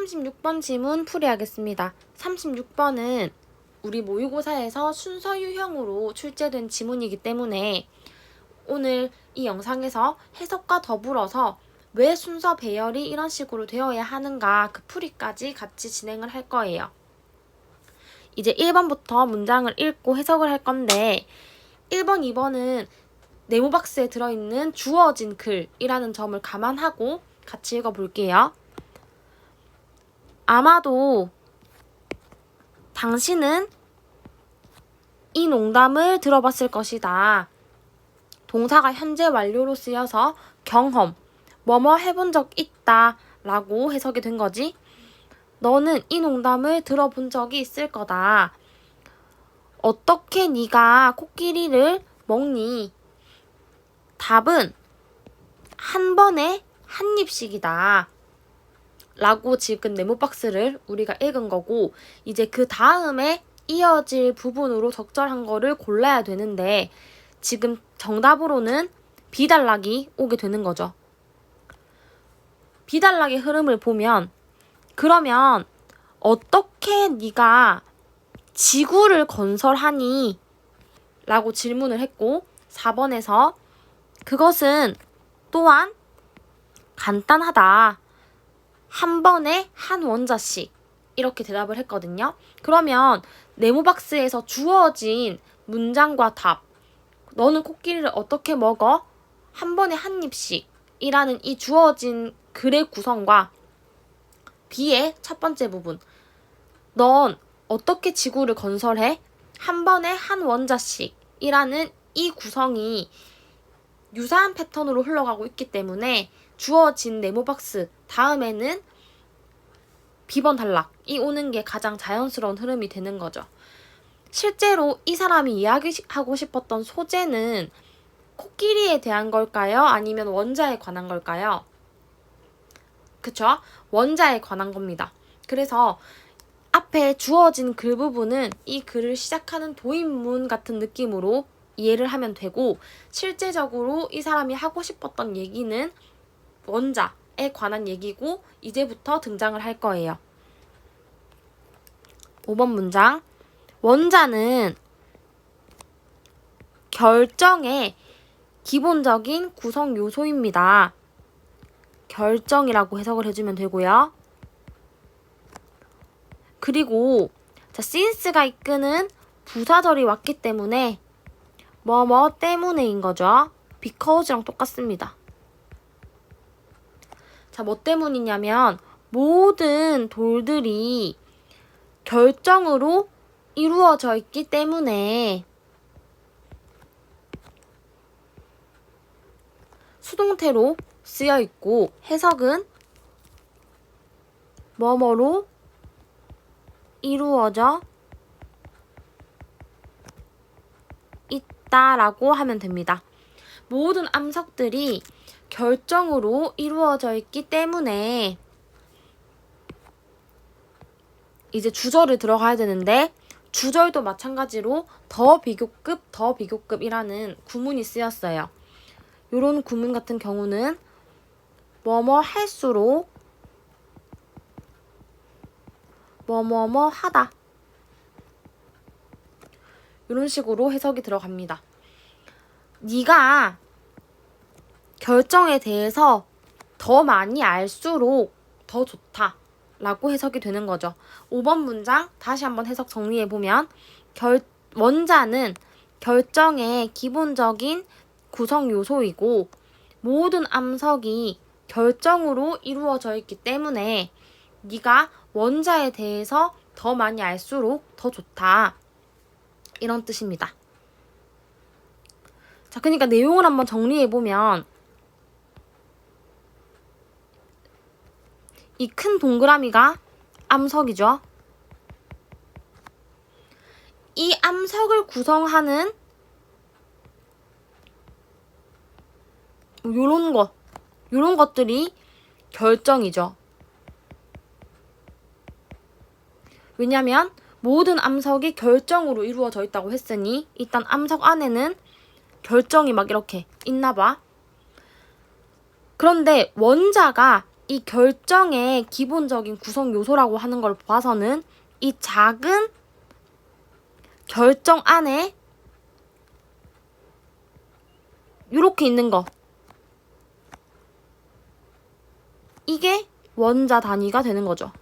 36번 지문 풀이하겠습니다. 36번은 우리 모의고사에서 순서 유형으로 출제된 지문이기 때문에 오늘 이 영상에서 해석과 더불어서 왜 순서 배열이 이런 식으로 되어야 하는가 그 풀이까지 같이 진행을 할 거예요. 이제 1번부터 문장을 읽고 해석을 할 건데 1번, 2번은 네모 박스에 들어있는 주어진 글이라는 점을 감안하고 같이 읽어볼게요. 아마도 당신은 이 농담을 들어봤을 것이다. 동사가 현재 완료로 쓰여서 경험, 뭐뭐 해본 적 있다 라고 해석이 된 거지. 너는 이 농담을 들어본 적이 있을 거다. 어떻게 네가 코끼리를 먹니? 답은 한 번에 한 입씩이다. 라고 지금 네모박스를 우리가 읽은 거고, 이제 그 다음에 이어질 부분으로 적절한 거를 골라야 되는데 지금 정답으로는 비단락이 오게 되는 거죠. 비단락의 흐름을 보면 그러면 어떻게 네가 지구를 건설하니? 라고 질문을 했고 4번에서 그것은 또한 간단하다. 한 번에 한 원자씩 이렇게 대답을 했거든요. 그러면 네모박스에서 주어진 문장과 답 너는 코끼리를 어떻게 먹어? 한 번에 한 입씩 이라는 이 주어진 글의 구성과 B의 첫 번째 부분 넌 어떻게 지구를 건설해? 한 번에 한 원자씩 이라는 이 구성이 유사한 패턴으로 흘러가고 있기 때문에 주어진 네모박스 다음에는 B번 단락이 오는 게 가장 자연스러운 흐름이 되는 거죠. 실제로 이 사람이 이야기하고 싶었던 소재는 코끼리에 대한 걸까요? 아니면 원자에 관한 걸까요? 그쵸? 원자에 관한 겁니다. 그래서 앞에 주어진 글 부분은 이 글을 시작하는 도입문 같은 느낌으로 이해를 하면 되고 실제적으로 이 사람이 하고 싶었던 얘기는 원자에 관한 얘기고 이제부터 등장을 할 거예요. 5번 문장 원자는 결정의 기본적인 구성 요소입니다. 결정이라고 해석을 해주면 되고요. 그리고 since가 이끄는 부사절이 왔기 때문에 뭐뭐 때문에인 거죠. because랑 똑같습니다. 뭐 때문이냐면 모든 돌들이 결정으로 이루어져 있기 때문에 수동태로 쓰여 있고 해석은 뭐뭐로 이루어져 있다라고 하면 됩니다. 모든 암석들이 결정으로 이루어져 있기 때문에 이제 주절을 들어가야 되는데 주절도 마찬가지로 더 비교급이라는 구문이 쓰였어요. 이런 구문 같은 경우는 뭐뭐 할수록 뭐뭐뭐 하다 이런 식으로 해석이 들어갑니다. 네가 결정에 대해서 더 많이 알수록 더 좋다 라고 해석이 되는 거죠. 5번 문장 다시 한번 해석 정리해보면 원자는 결정의 기본적인 구성 요소이고 모든 암석이 결정으로 이루어져 있기 때문에 네가 원자에 대해서 더 많이 알수록 더 좋다. 이런 뜻입니다. 자, 그러니까 내용을 한번 정리해보면 이 큰 동그라미가 암석이죠. 이 암석을 구성하는 요런 것들이 결정이죠. 왜냐면 모든 암석이 결정으로 이루어져 있다고 했으니 일단 암석 안에는 결정이 막 이렇게 있나 봐. 그런데 원자가 이 결정의 기본적인 구성 요소라고 하는 걸 봐서는 이 작은 결정 안에 이렇게 있는 거, 이게 원자 단위가 되는 거죠.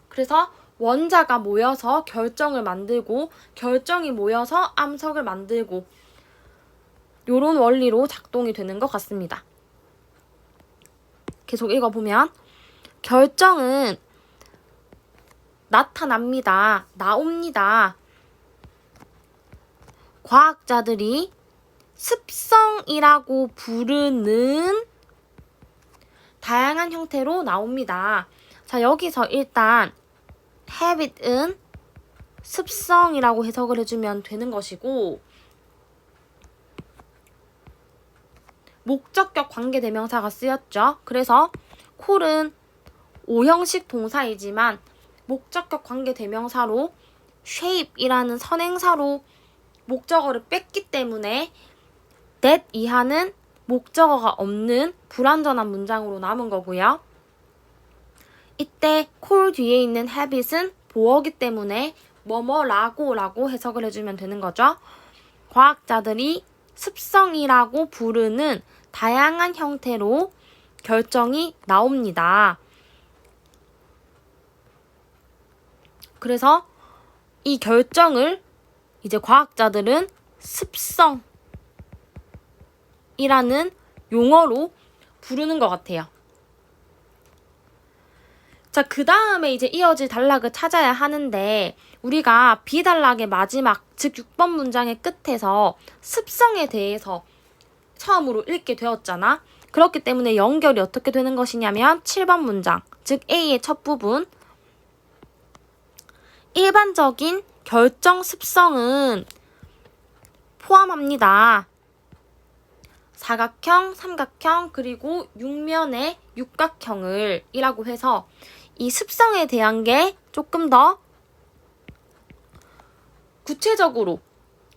그래서 원자가 모여서 결정을 만들고 결정이 모여서 암석을 만들고 요런 원리로 작동이 되는 것 같습니다. 계속 읽어보면 결정은 나타납니다. 나옵니다. 과학자들이 습성이라고 부르는 다양한 형태로 나옵니다. 자, 여기서 일단 habit은 습성이라고 해석을 해주면 되는 것이고 목적격 관계대명사가 쓰였죠. 그래서 콜은 오형식 동사이지만 목적격 관계대명사로 shape이라는 선행사로 목적어를 뺐기 때문에 that 이하는 목적어가 없는 불완전한 문장으로 남은 거고요. 이때 콜 뒤에 있는 habit은 보어기 때문에 뭐뭐라고 해석을 해주면 되는 거죠. 과학자들이 습성이라고 부르는 다양한 형태로 결정이 나옵니다. 그래서 이 결정을 이제 과학자들은 습성이라는 용어로 부르는 것 같아요. 자, 그 다음에 이제 이어질 단락을 찾아야 하는데 우리가 B단락의 마지막, 즉 6번 문장의 끝에서 습성에 대해서 처음으로 읽게 되었잖아. 그렇기 때문에 연결이 어떻게 되는 것이냐면 7번 문장, 즉 A의 첫 부분 일반적인 결정 습성은 포함합니다. 사각형, 삼각형, 그리고 육면의 육각형을 이라고 해서 이 습성에 대한 게 조금 더 구체적으로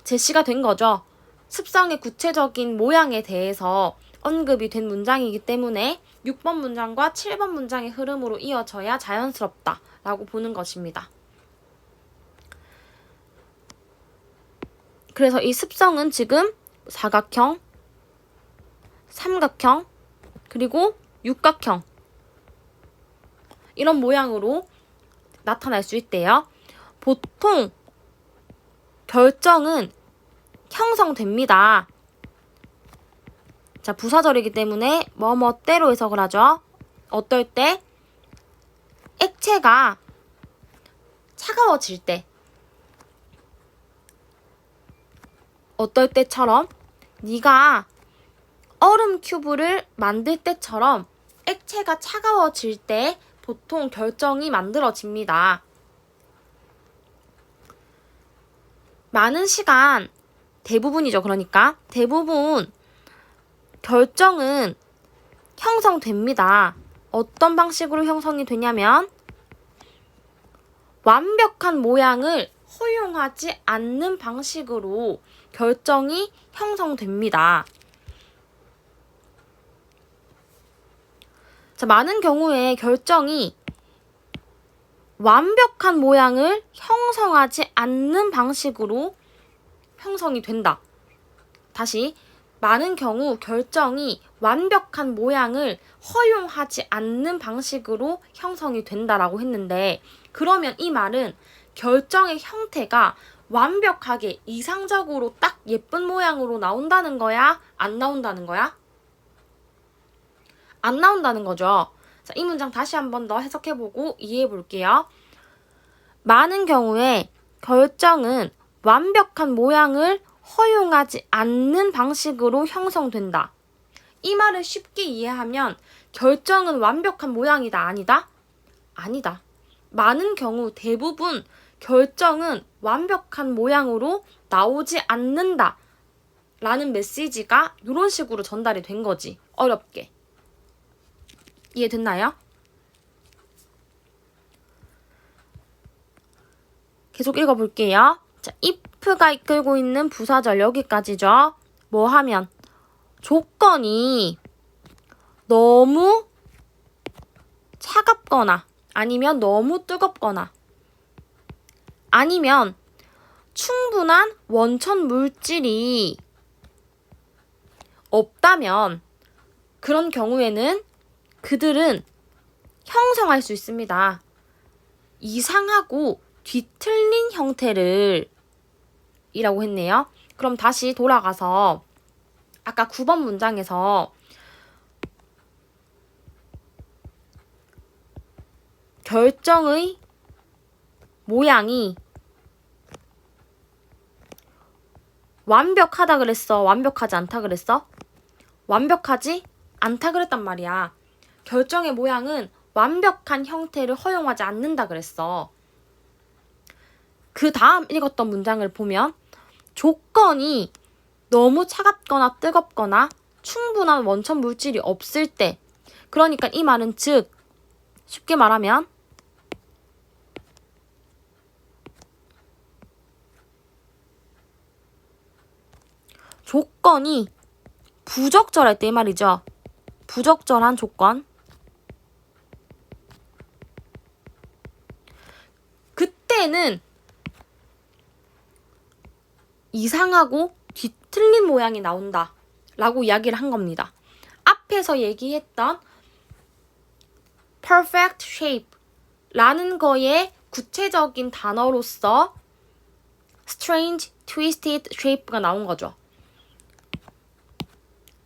제시가 된 거죠. 습성의 구체적인 모양에 대해서 언급이 된 문장이기 때문에 6번 문장과 7번 문장의 흐름으로 이어져야 자연스럽다라고 보는 것입니다. 그래서 이 습성은 지금 사각형, 삼각형, 그리고 육각형 이런 모양으로 나타날 수 있대요. 보통 결정은 형성됩니다. 자, 부사절이기 때문에 뭐뭐때로 해석을 하죠. 어떨 때? 액체가 차가워질 때. 어떨 때처럼? 네가 얼음 큐브를 만들 때처럼 액체가 차가워질 때 보통 결정이 만들어집니다. 많은 시간, 대부분이죠. 그러니까 대부분 결정은 형성됩니다. 어떤 방식으로 형성이 되냐면 완벽한 모양을 허용하지 않는 방식으로 결정이 형성됩니다. 자, 많은 경우에 결정이 완벽한 모양을 형성하지 않는 방식으로 형성이 된다. 다시, 많은 경우 결정이 완벽한 모양을 허용하지 않는 방식으로 형성이 된다라고 했는데, 그러면 이 말은 결정의 형태가 완벽하게 이상적으로 딱 예쁜 모양으로 나온다는 거야? 안 나온다는 거야? 안 나온다는 거죠. 자, 이 문장 다시 한 번 더 해석해보고 이해해볼게요. 많은 경우에 결정은 완벽한 모양을 허용하지 않는 방식으로 형성된다. 이 말을 쉽게 이해하면 결정은 완벽한 모양이다, 아니다? 아니다. 많은 경우 대부분 결정은 완벽한 모양으로 나오지 않는다 라는 메시지가 이런 식으로 전달이 된 거지. 어렵게. 이해됐나요? 계속 읽어볼게요. 자, if가 이끌고 있는 부사절 여기까지죠. 뭐 하면? 조건이 너무 차갑거나 아니면 너무 뜨겁거나 아니면 충분한 원천 물질이 없다면 그런 경우에는 그들은 형성할 수 있습니다. 이상하고 뒤틀린 형태를 이라고 했네요. 그럼 다시 돌아가서 아까 9번 문장에서 결정의 모양이 완벽하다 그랬어? 완벽하지 않다 그랬어? 완벽하지 않다 그랬단 말이야. 결정의 모양은 완벽한 형태를 허용하지 않는다 그랬어. 그 다음 읽었던 문장을 보면 조건이 너무 차갑거나 뜨겁거나 충분한 원천 물질이 없을 때, 그러니까 이 말은 즉 쉽게 말하면 조건이 부적절할 때 이 말이죠. 부적절한 조건. 그때는 이상하고 뒤틀린 모양이 나온다 라고 이야기를 한 겁니다. 앞에서 얘기했던 perfect shape 라는 거에 구체적인 단어로서 strange, twisted shape가 나온 거죠.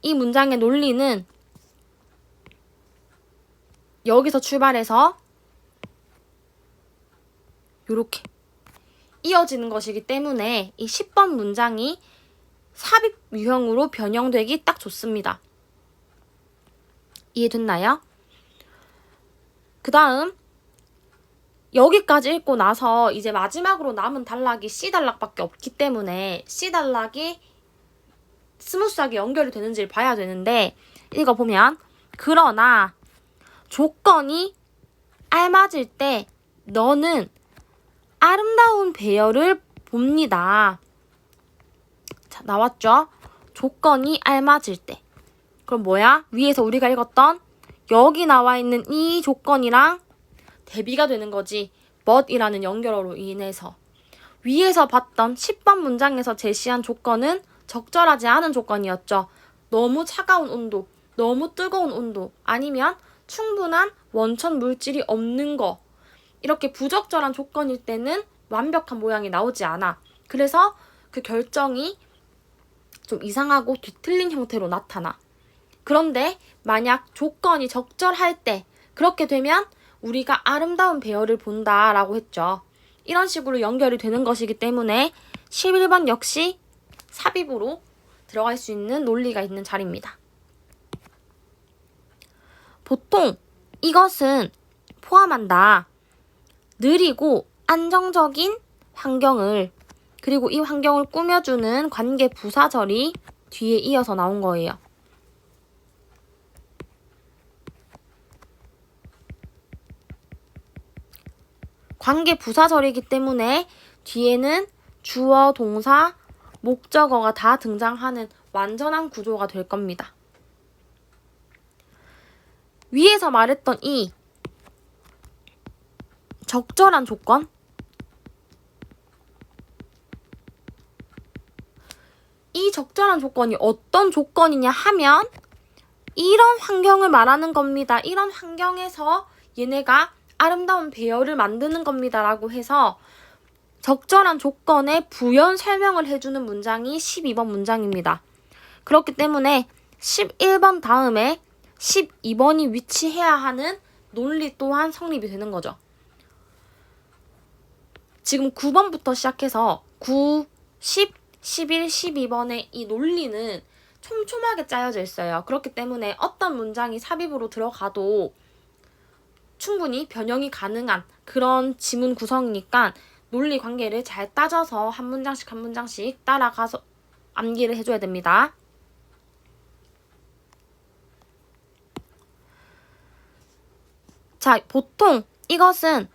이 문장의 논리는 여기서 출발해서 이렇게 이어지는 것이기 때문에 이 10번 문장이 삽입 유형으로 변형되기 딱 좋습니다. 이해됐나요? 그 다음 여기까지 읽고 나서 이제 마지막으로 남은 단락이 C단락밖에 없기 때문에 C단락이 스무스하게 연결이 되는지를 봐야 되는데 읽어보면 그러나 조건이 알맞을 때 너는 아름다운 배열을 봅니다. 자, 나왔죠? 조건이 알맞을 때. 그럼 뭐야? 위에서 우리가 읽었던 여기 나와 있는 이 조건이랑 대비가 되는 거지. but이라는 연결어로 인해서. 위에서 봤던 10번 문장에서 제시한 조건은 적절하지 않은 조건이었죠. 너무 차가운 온도, 너무 뜨거운 온도, 아니면 충분한 원천 물질이 없는 거. 이렇게 부적절한 조건일 때는 완벽한 모양이 나오지 않아. 그래서 그 결정이 좀 이상하고 뒤틀린 형태로 나타나. 그런데 만약 조건이 적절할 때 그렇게 되면 우리가 아름다운 배열을 본다라고 했죠. 이런 식으로 연결이 되는 것이기 때문에 11번 역시 삽입으로 들어갈 수 있는 논리가 있는 자리입니다. 보통 이것은 포함한다. 느리고 안정적인 환경을, 그리고 이 환경을 꾸며주는 관계 부사절이 뒤에 이어서 나온 거예요. 관계 부사절이기 때문에 뒤에는 주어, 동사, 목적어가 다 등장하는 완전한 구조가 될 겁니다. 위에서 말했던 이 적절한 조건, 이 적절한 조건이 어떤 조건이냐 하면 이런 환경을 말하는 겁니다. 이런 환경에서 얘네가 아름다운 배열을 만드는 겁니다 라고 해서 적절한 조건의 부연 설명을 해주는 문장이 12번 문장입니다. 그렇기 때문에 11번 다음에 12번이 위치해야 하는 논리 또한 성립이 되는 거죠. 지금 9번부터 시작해서 9, 10, 11, 12번의 이 논리는 촘촘하게 짜여져 있어요. 그렇기 때문에 어떤 문장이 삽입으로 들어가도 충분히 변형이 가능한 그런 지문 구성이니까 논리 관계를 잘 따져서 한 문장씩 한 문장씩 따라가서 암기를 해줘야 됩니다. 자, 보통 이것은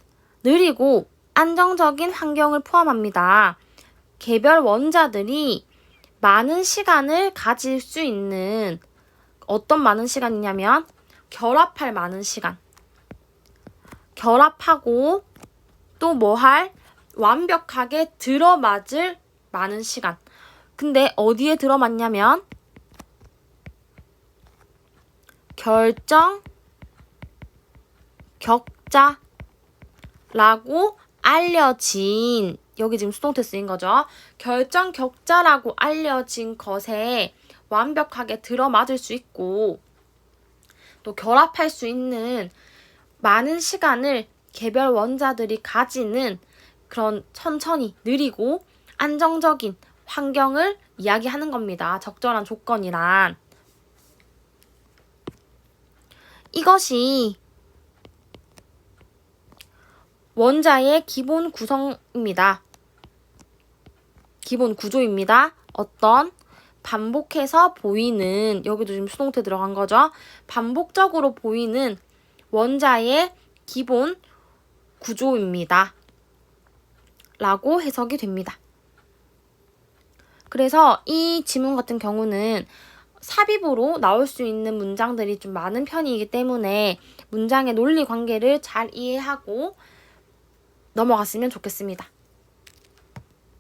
느리고 안정적인 환경을 포함합니다. 개별 원자들이 많은 시간을 가질 수 있는, 어떤 많은 시간이냐면 결합할 많은 시간. 결합하고 또 뭐 할? 완벽하게 들어맞을 많은 시간. 근데 어디에 들어맞냐면 결정 격자라고 알려진, 여기 지금 수동태 쓰인 거죠. 결정 격자라고 알려진 것에 완벽하게 들어맞을 수 있고 또 결합할 수 있는 많은 시간을 개별 원자들이 가지는 그런 천천히 느리고 안정적인 환경을 이야기하는 겁니다. 적절한 조건이란. 이것이 원자의 기본 구성입니다. 기본 구조입니다. 어떤 반복해서 보이는, 여기도 지금 수동태 들어간 거죠. 반복적으로 보이는 원자의 기본 구조입니다. 라고 해석이 됩니다. 그래서 이 지문 같은 경우는 삽입으로 나올 수 있는 문장들이 좀 많은 편이기 때문에 문장의 논리 관계를 잘 이해하고 넘어갔으면 좋겠습니다.